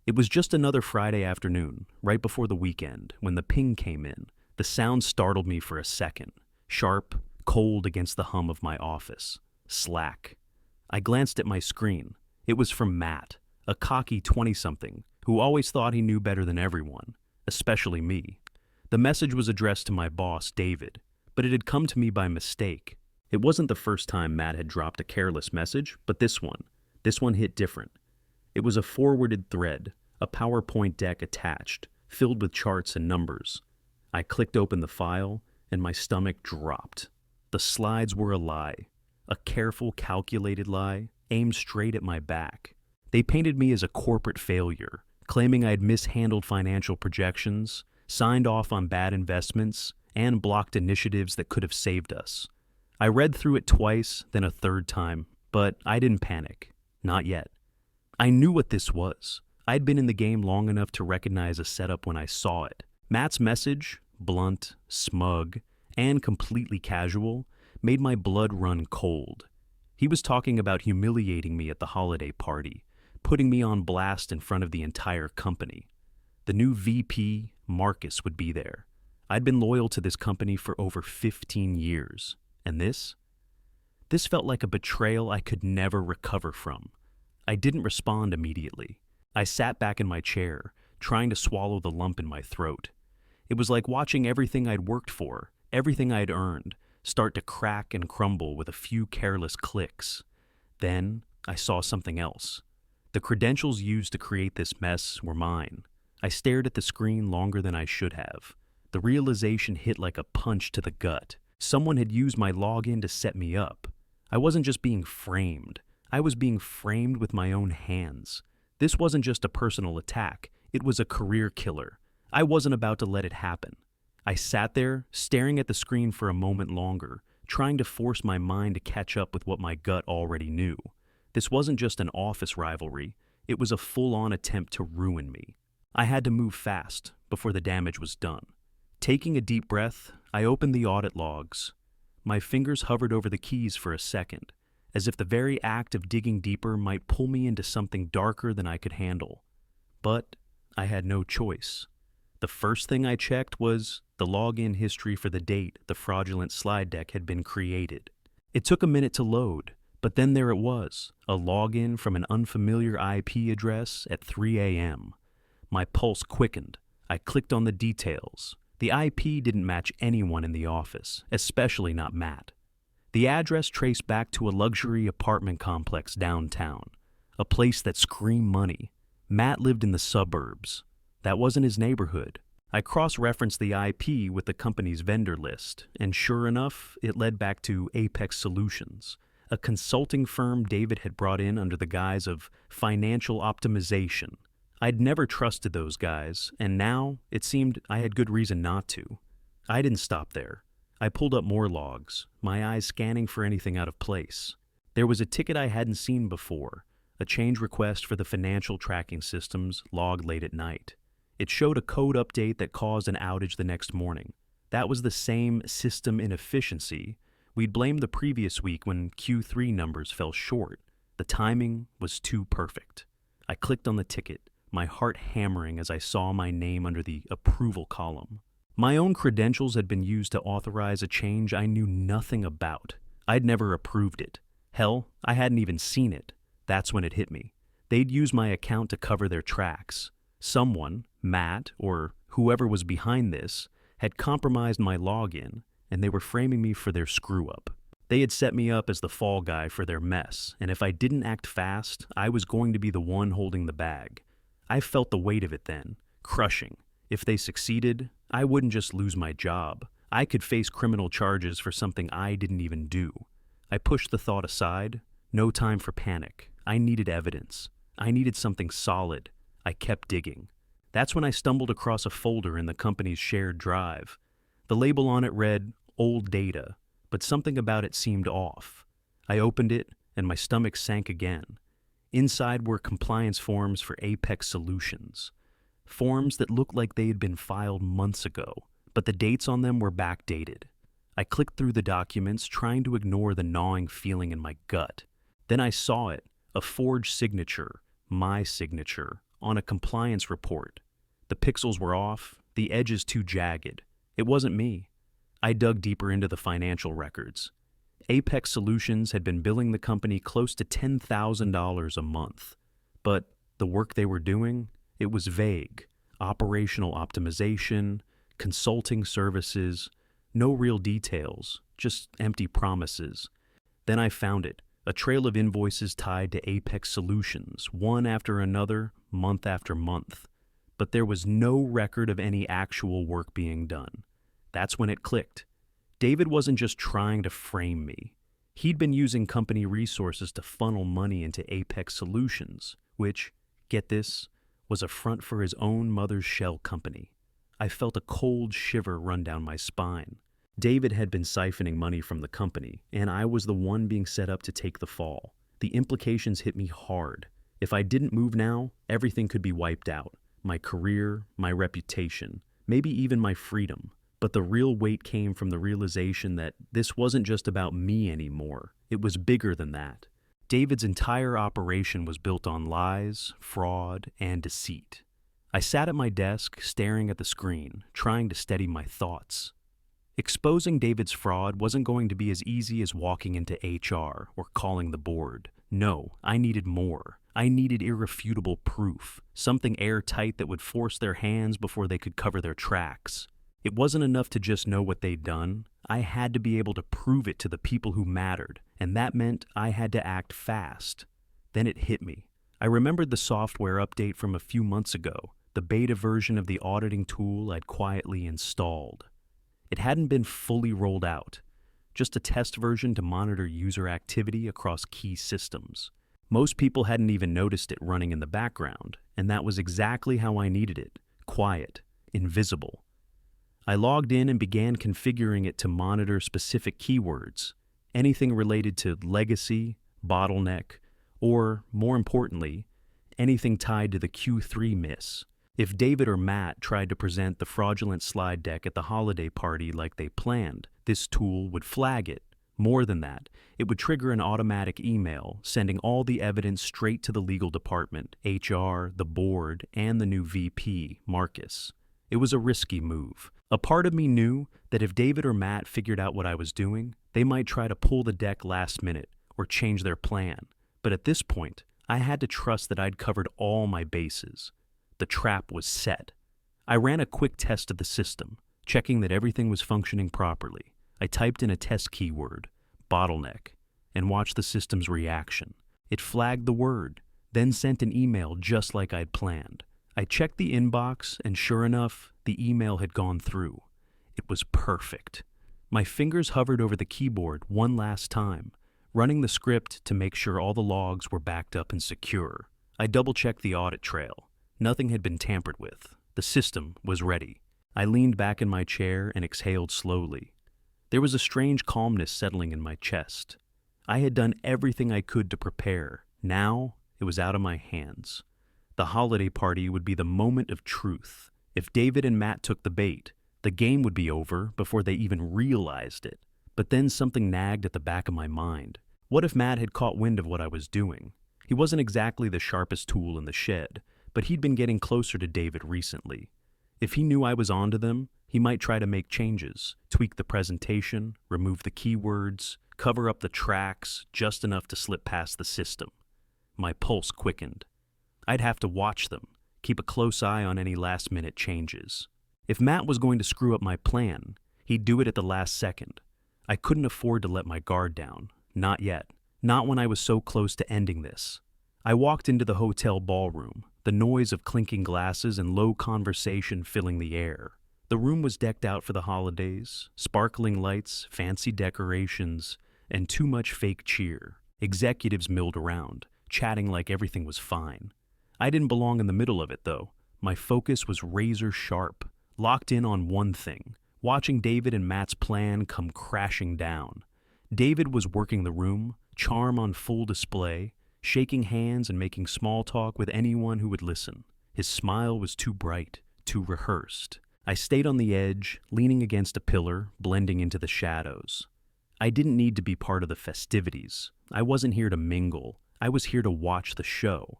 It was just another Friday afternoon, right before the weekend, when the ping came in. The sound startled me for a second, sharp, cold against the hum of my office. Slack. I glanced at my screen. It was from Matt, a cocky 20-something who always thought he knew better than everyone, especially me. The message was addressed to my boss, David, but it had come to me by mistake. It wasn't the first time Matt had dropped a careless message, but this one hit different. It was a forwarded thread, a PowerPoint deck attached, filled with charts and numbers. I clicked open the file, and my stomach dropped. The slides were a lie, a careful, calculated lie, aimed straight at my back. They painted me as a corporate failure, claiming I had mishandled financial projections, signed off on bad investments, and blocked initiatives that could have saved us. I read through it twice, then a third time, but I didn't panic. Not yet. I knew what this was. I'd been in the game long enough to recognize a setup when I saw it. Matt's message, blunt, smug, and completely casual, made my blood run cold. He was talking about humiliating me at the holiday party, putting me on blast in front of the entire company. The new VP, Marcus, would be there. I'd been loyal to this company for over 15 years. And this? This felt like a betrayal I could never recover from. I didn't respond immediately. I sat back in my chair, trying to swallow the lump in my throat. It was like watching everything I'd worked for, everything I'd earned, start to crack and crumble with a few careless clicks. Then I saw something else. The credentials used to create this mess were mine. I stared at the screen longer than I should have. The realization hit like a punch to the gut. Someone had used my login to set me up. I wasn't just being framed. I was being framed with my own hands. This wasn't just a personal attack. It was a career killer. I wasn't about to let it happen. I sat there, staring at the screen for a moment longer, trying to force my mind to catch up with what my gut already knew. This wasn't just an office rivalry. It was a full-on attempt to ruin me. I had to move fast before the damage was done. Taking a deep breath, I opened the audit logs. My fingers hovered over the keys for a second, as if the very act of digging deeper might pull me into something darker than I could handle. But I had no choice. The first thing I checked was the login history for the date the fraudulent slide deck had been created. It took a minute to load, but then there it was, a login from an unfamiliar IP address at 3 a.m. My pulse quickened. I clicked on the details. The IP didn't match anyone in the office, especially not Matt. The address traced back to a luxury apartment complex downtown, a place that screamed money. Matt lived in the suburbs. That wasn't his neighborhood. I cross-referenced the IP with the company's vendor list, and sure enough, it led back to Apex Solutions, a consulting firm David had brought in under the guise of financial optimization. I'd never trusted those guys, and now it seemed I had good reason not to. I didn't stop there. I pulled up more logs, my eyes scanning for anything out of place. There was a ticket I hadn't seen before, a change request for the financial tracking systems logged late at night. It showed a code update that caused an outage the next morning. That was the same system inefficiency we'd blamed the previous week when Q3 numbers fell short. The timing was too perfect. I clicked on the ticket, my heart hammering as I saw my name under the approval column. My own credentials had been used to authorize a change I knew nothing about. I'd never approved it. Hell, I hadn't even seen it. That's when it hit me. They'd used my account to cover their tracks. Someone, Matt, or whoever was behind this, had compromised my login, and they were framing me for their screw-up. They had set me up as the fall guy for their mess, and if I didn't act fast, I was going to be the one holding the bag. I felt the weight of it then, crushing. If they succeeded, I wouldn't just lose my job. I could face criminal charges for something I didn't even do. I pushed the thought aside. No time for panic. I needed evidence. I needed something solid. I kept digging. That's when I stumbled across a folder in the company's shared drive. The label on it read, "Old Data," but something about it seemed off. I opened it, and my stomach sank again. Inside were compliance forms for Apex Solutions. Forms that looked like they had been filed months ago, but the dates on them were backdated. I clicked through the documents, trying to ignore the gnawing feeling in my gut. Then I saw it, a forged signature, my signature, on a compliance report. The pixels were off, the edges too jagged. It wasn't me. I dug deeper into the financial records. Apex Solutions had been billing the company close to $10,000 a month. But the work they were doing, it was vague. Operational optimization, consulting services, no real details, just empty promises. Then I found it, a trail of invoices tied to Apex Solutions, one after another, month after month. But there was no record of any actual work being done. That's when it clicked. David wasn't just trying to frame me. He'd been using company resources to funnel money into Apex Solutions, which, get this, was a front for his own mother's shell company. I felt a cold shiver run down my spine. David had been siphoning money from the company, and I was the one being set up to take the fall. The implications hit me hard. If I didn't move now, everything could be wiped out. My career, my reputation, maybe even my freedom. But the real weight came from the realization that this wasn't just about me anymore. It was bigger than that. David's entire operation was built on lies, fraud, and deceit. I sat at my desk, staring at the screen, trying to steady my thoughts. Exposing David's fraud wasn't going to be as easy as walking into HR or calling the board. No, I needed more. I needed irrefutable proof, something airtight that would force their hands before they could cover their tracks. It wasn't enough to just know what they'd done. I had to be able to prove it to the people who mattered, and that meant I had to act fast. Then it hit me. I remembered the software update from a few months ago, the beta version of the auditing tool I'd quietly installed. It hadn't been fully rolled out, just a test version to monitor user activity across key systems. Most people hadn't even noticed it running in the background, and that was exactly how I needed it, quiet, invisible. I logged in and began configuring it to monitor specific keywords, anything related to legacy, bottleneck, or, more importantly, anything tied to the Q3 miss. If David or Matt tried to present the fraudulent slide deck at the holiday party like they planned, this tool would flag it. More than that, it would trigger an automatic email sending all the evidence straight to the legal department, HR, the board, and the new VP, Marcus. It was a risky move. A part of me knew that if David or Matt figured out what I was doing, they might try to pull the deck last minute or change their plan. But at this point, I had to trust that I'd covered all my bases. The trap was set. I ran a quick test of the system, checking that everything was functioning properly. I typed in a test keyword, bottleneck, and watched the system's reaction. It flagged the word, then sent an email just like I'd planned. I checked the inbox, and sure enough, the email had gone through. It was perfect. My fingers hovered over the keyboard one last time, running the script to make sure all the logs were backed up and secure. I double-checked the audit trail. Nothing had been tampered with. The system was ready. I leaned back in my chair and exhaled slowly. There was a strange calmness settling in my chest. I had done everything I could to prepare. Now, it was out of my hands. The holiday party would be the moment of truth. If David and Matt took the bait, the game would be over before they even realized it. But then something nagged at the back of my mind. What if Matt had caught wind of what I was doing? He wasn't exactly the sharpest tool in the shed, but he'd been getting closer to David recently. If he knew I was onto them, he might try to make changes, tweak the presentation, remove the keywords, cover up the tracks just enough to slip past the system. My pulse quickened. I'd have to watch them, keep a close eye on any last-minute changes. If Matt was going to screw up my plan, he'd do it at the last second. I couldn't afford to let my guard down. Not yet. Not when I was so close to ending this. I walked into the hotel ballroom, the noise of clinking glasses and low conversation filling the air. The room was decked out for the holidays, sparkling lights, fancy decorations, and too much fake cheer. Executives milled around, chatting like everything was fine. I didn't belong in the middle of it, though. My focus was razor sharp, locked in on one thing, watching David and Matt's plan come crashing down. David was working the room, charm on full display, shaking hands and making small talk with anyone who would listen. His smile was too bright, too rehearsed. I stayed on the edge, leaning against a pillar, blending into the shadows. I didn't need to be part of the festivities. I wasn't here to mingle. I was here to watch the show.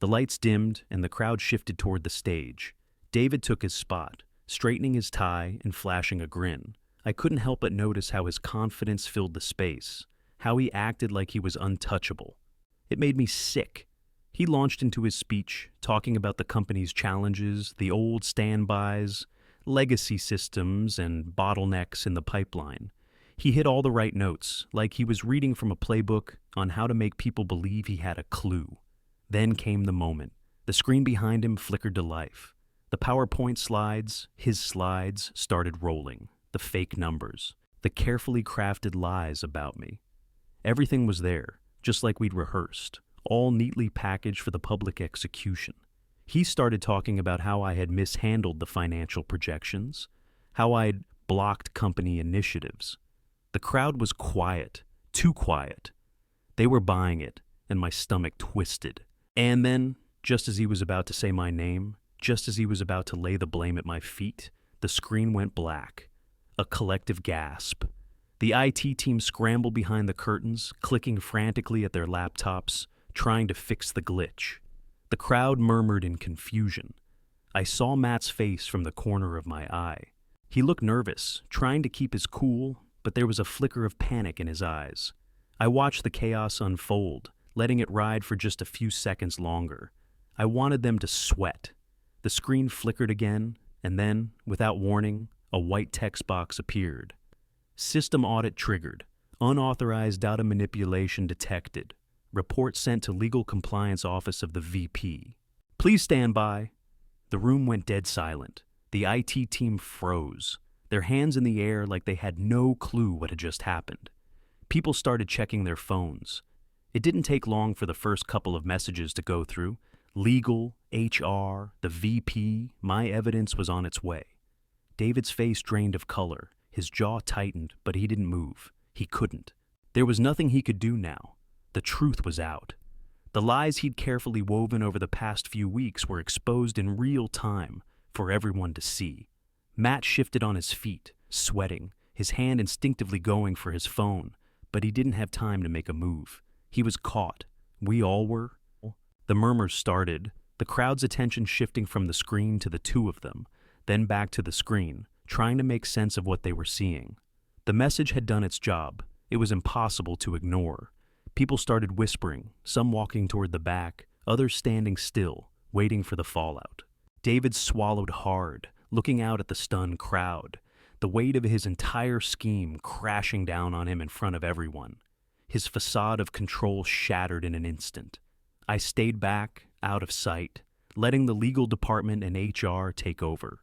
The lights dimmed and the crowd shifted toward the stage. David took his spot, straightening his tie and flashing a grin. I couldn't help but notice how his confidence filled the space, how he acted like he was untouchable. It made me sick. He launched into his speech, talking about the company's challenges, the old standbys, legacy systems, and bottlenecks in the pipeline. He hit all the right notes, like he was reading from a playbook on how to make people believe he had a clue. Then came the moment. The screen behind him flickered to life. The PowerPoint slides, his slides, started rolling. The fake numbers, the carefully crafted lies about me. Everything was there, just like we'd rehearsed, all neatly packaged for the public execution. He started talking about how I had mishandled the financial projections, how I'd blocked company initiatives. The crowd was quiet, too quiet. They were buying it, and my stomach twisted. And then, just as he was about to say my name, just as he was about to lay the blame at my feet, the screen went black. A collective gasp. The IT team scrambled behind the curtains, clicking frantically at their laptops, trying to fix the glitch. The crowd murmured in confusion. I saw Matt's face from the corner of my eye. He looked nervous, trying to keep his cool, but there was a flicker of panic in his eyes. I watched the chaos unfold, letting it ride for just a few seconds longer. I wanted them to sweat. The screen flickered again, and then, without warning, a white text box appeared. System audit triggered. Unauthorized data manipulation detected. Report sent to Legal Compliance Office of the VP. Please stand by. The room went dead silent. The IT team froze, their hands in the air like they had no clue what had just happened. People started checking their phones. It didn't take long for the first couple of messages to go through. Legal, HR, the VP, my evidence was on its way. David's face drained of color. His jaw tightened, but he didn't move. He couldn't. There was nothing he could do now. The truth was out. The lies he'd carefully woven over the past few weeks were exposed in real time for everyone to see. Matt shifted on his feet, sweating, his hand instinctively going for his phone, but he didn't have time to make a move. He was caught. We all were. The murmurs started, the crowd's attention shifting from the screen to the two of them, then back to the screen, trying to make sense of what they were seeing. The message had done its job. It was impossible to ignore. People started whispering, some walking toward the back, others standing still, waiting for the fallout. David swallowed hard, looking out at the stunned crowd, the weight of his entire scheme crashing down on him in front of everyone. His facade of control shattered in an instant. I stayed back, out of sight, letting the legal department and HR take over.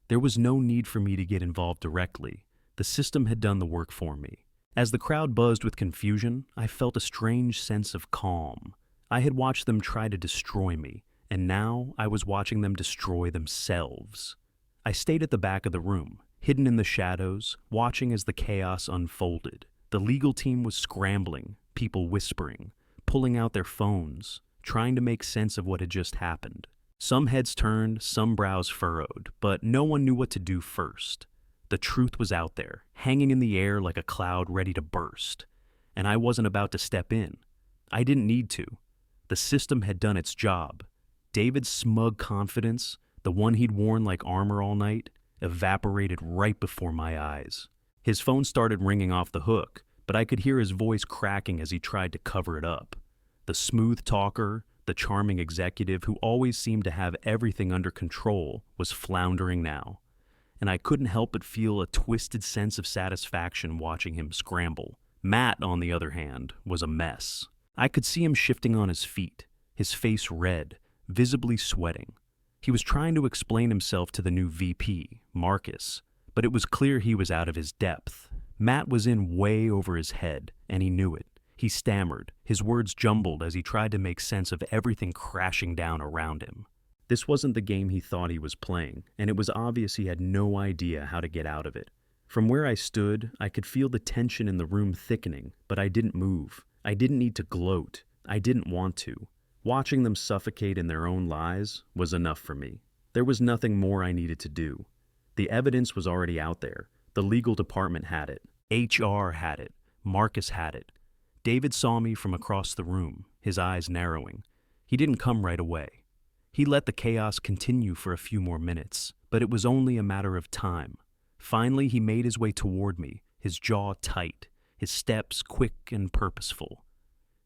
There was no need for me to get involved directly. The system had done the work for me. As the crowd buzzed with confusion, I felt a strange sense of calm. I had watched them try to destroy me, and now I was watching them destroy themselves. I stayed at the back of the room, hidden in the shadows, watching as the chaos unfolded. The legal team was scrambling, people whispering, pulling out their phones, trying to make sense of what had just happened. Some heads turned, some brows furrowed, but no one knew what to do first. The truth was out there, hanging in the air like a cloud ready to burst. And I wasn't about to step in. I didn't need to. The system had done its job. David's smug confidence, the one he'd worn like armor all night, evaporated right before my eyes. His phone started ringing off the hook, but I could hear his voice cracking as he tried to cover it up. The smooth talker, the charming executive who always seemed to have everything under control, was floundering now. And I couldn't help but feel a twisted sense of satisfaction watching him scramble. Matt, on the other hand, was a mess. I could see him shifting on his feet, his face red, visibly sweating. He was trying to explain himself to the new VP, Marcus, but it was clear he was out of his depth. Matt was in way over his head, and he knew it. He stammered, his words jumbled as he tried to make sense of everything crashing down around him. This wasn't the game he thought he was playing, and it was obvious he had no idea how to get out of it. From where I stood, I could feel the tension in the room thickening, but I didn't move. I didn't need to gloat. I didn't want to. Watching them suffocate in their own lies was enough for me. There was nothing more I needed to do. The evidence was already out there. The legal department had it. HR had it. Marcus had it. David saw me from across the room, his eyes narrowing. He didn't come right away. He let the chaos continue for a few more minutes, but it was only a matter of time. Finally, he made his way toward me, his jaw tight, his steps quick and purposeful.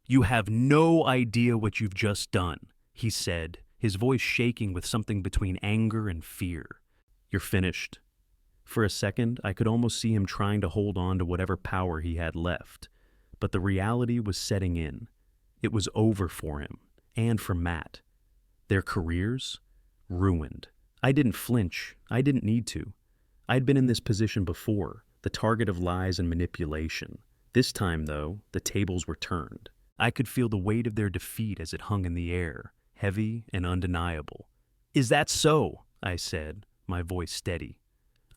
"You have no idea what you've just done," he said, his voice shaking with something between anger and fear. "You're finished." For a second, I could almost see him trying to hold on to whatever power he had left, but the reality was setting in. It was over for him, and for Matt. Their careers? Ruined. I didn't flinch. I didn't need to. I'd been in this position before, the target of lies and manipulation. This time, though, the tables were turned. I could feel the weight of their defeat as it hung in the air, heavy and undeniable. "Is that so?" I said, my voice steady.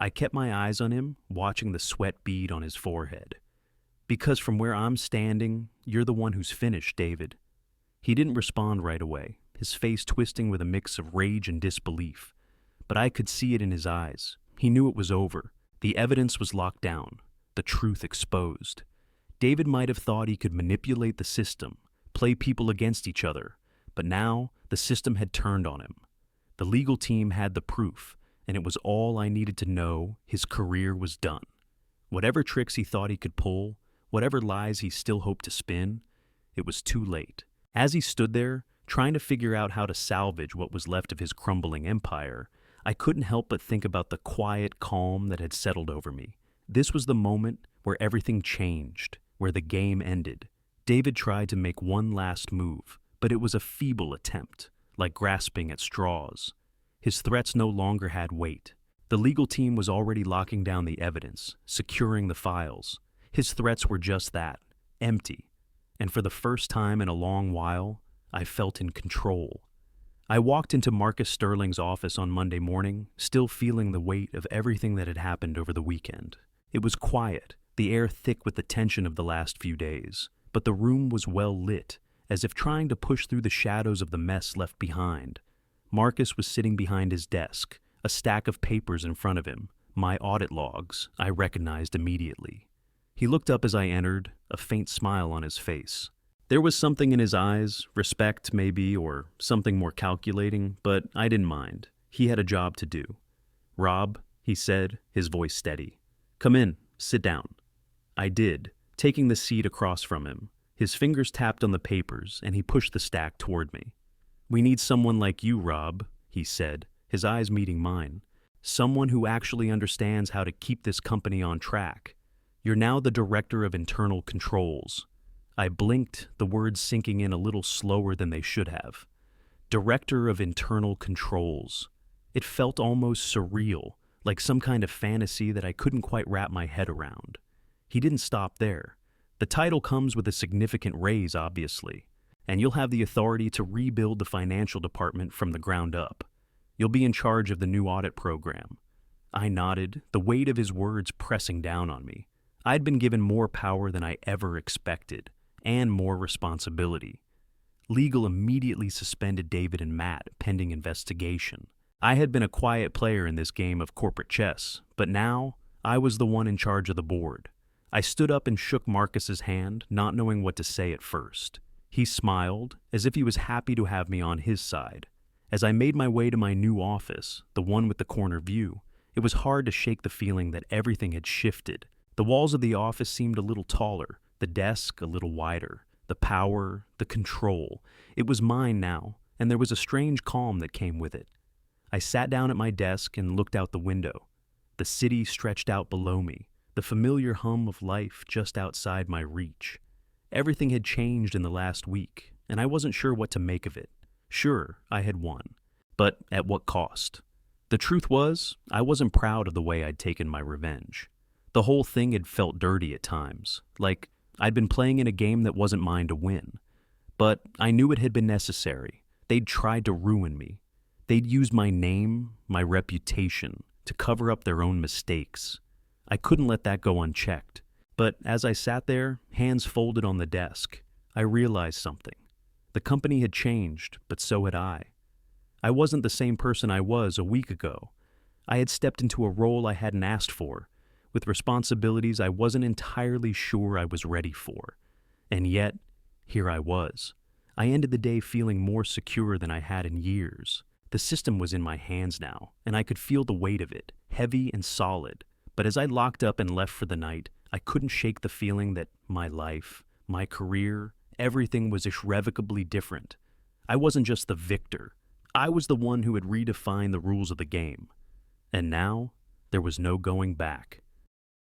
I kept my eyes on him, watching the sweat bead on his forehead. "Because from where I'm standing, you're the one who's finished, David." He didn't respond right away, his face twisting with a mix of rage and disbelief. But I could see it in his eyes. He knew it was over. The evidence was locked down, the truth exposed. David might have thought he could manipulate the system, play people against each other, but now the system had turned on him. The legal team had the proof, and it was all I needed to know. His career was done. Whatever tricks he thought he could pull, whatever lies he still hoped to spin, it was too late. As he stood there, trying to figure out how to salvage what was left of his crumbling empire, I couldn't help but think about the quiet calm that had settled over me. This was the moment where everything changed, where the game ended. David tried to make one last move, but it was a feeble attempt, like grasping at straws. His threats no longer had weight. The legal team was already locking down the evidence, securing the files. His threats were just that, empty. And for the first time in a long while, I felt in control. I walked into Marcus Sterling's office on Monday morning, still feeling the weight of everything that had happened over the weekend. It was quiet, the air thick with the tension of the last few days, but the room was well lit, as if trying to push through the shadows of the mess left behind. Marcus was sitting behind his desk, a stack of papers in front of him, my audit logs, I recognized immediately. He looked up as I entered, a faint smile on his face. There was something in his eyes, respect maybe, or something more calculating, but I didn't mind. He had a job to do. "Rob," he said, his voice steady. "Come in, sit down." I did, taking the seat across from him. His fingers tapped on the papers, and he pushed the stack toward me. "We need someone like you, Rob," he said, his eyes meeting mine. "Someone who actually understands how to keep this company on track. You're now the director of internal controls." I blinked, the words sinking in a little slower than they should have. Director of internal controls. It felt almost surreal, like some kind of fantasy that I couldn't quite wrap my head around. He didn't stop there. "The title comes with a significant raise, obviously, and you'll have the authority to rebuild the financial department from the ground up. You'll be in charge of the new audit program." I nodded, the weight of his words pressing down on me. I'd been given more power than I ever expected, and more responsibility. Legal immediately suspended David and Matt pending investigation. I had been a quiet player in this game of corporate chess, but now I was the one in charge of the board. I stood up and shook Marcus's hand, not knowing what to say at first. He smiled, as if he was happy to have me on his side. As I made my way to my new office, the one with the corner view, it was hard to shake the feeling that everything had shifted. The walls of the office seemed a little taller, the desk a little wider, the power, the control. It was mine now, and there was a strange calm that came with it. I sat down at my desk and looked out the window. The city stretched out below me, the familiar hum of life just outside my reach. Everything had changed in the last week, and I wasn't sure what to make of it. Sure, I had won, but at what cost? The truth was, I wasn't proud of the way I'd taken my revenge. The whole thing had felt dirty at times, like I'd been playing in a game that wasn't mine to win. But I knew it had been necessary. They'd tried to ruin me. They'd used my name, my reputation, to cover up their own mistakes. I couldn't let that go unchecked. But as I sat there, hands folded on the desk, I realized something. The company had changed, but so had I. I wasn't the same person I was a week ago. I had stepped into a role I hadn't asked for, with responsibilities I wasn't entirely sure I was ready for. And yet, here I was. I ended the day feeling more secure than I had in years. The system was in my hands now, and I could feel the weight of it, heavy and solid. But as I locked up and left for the night, I couldn't shake the feeling that my life, my career, everything was irrevocably different. I wasn't just the victor. I was the one who had redefined the rules of the game. And now, there was no going back.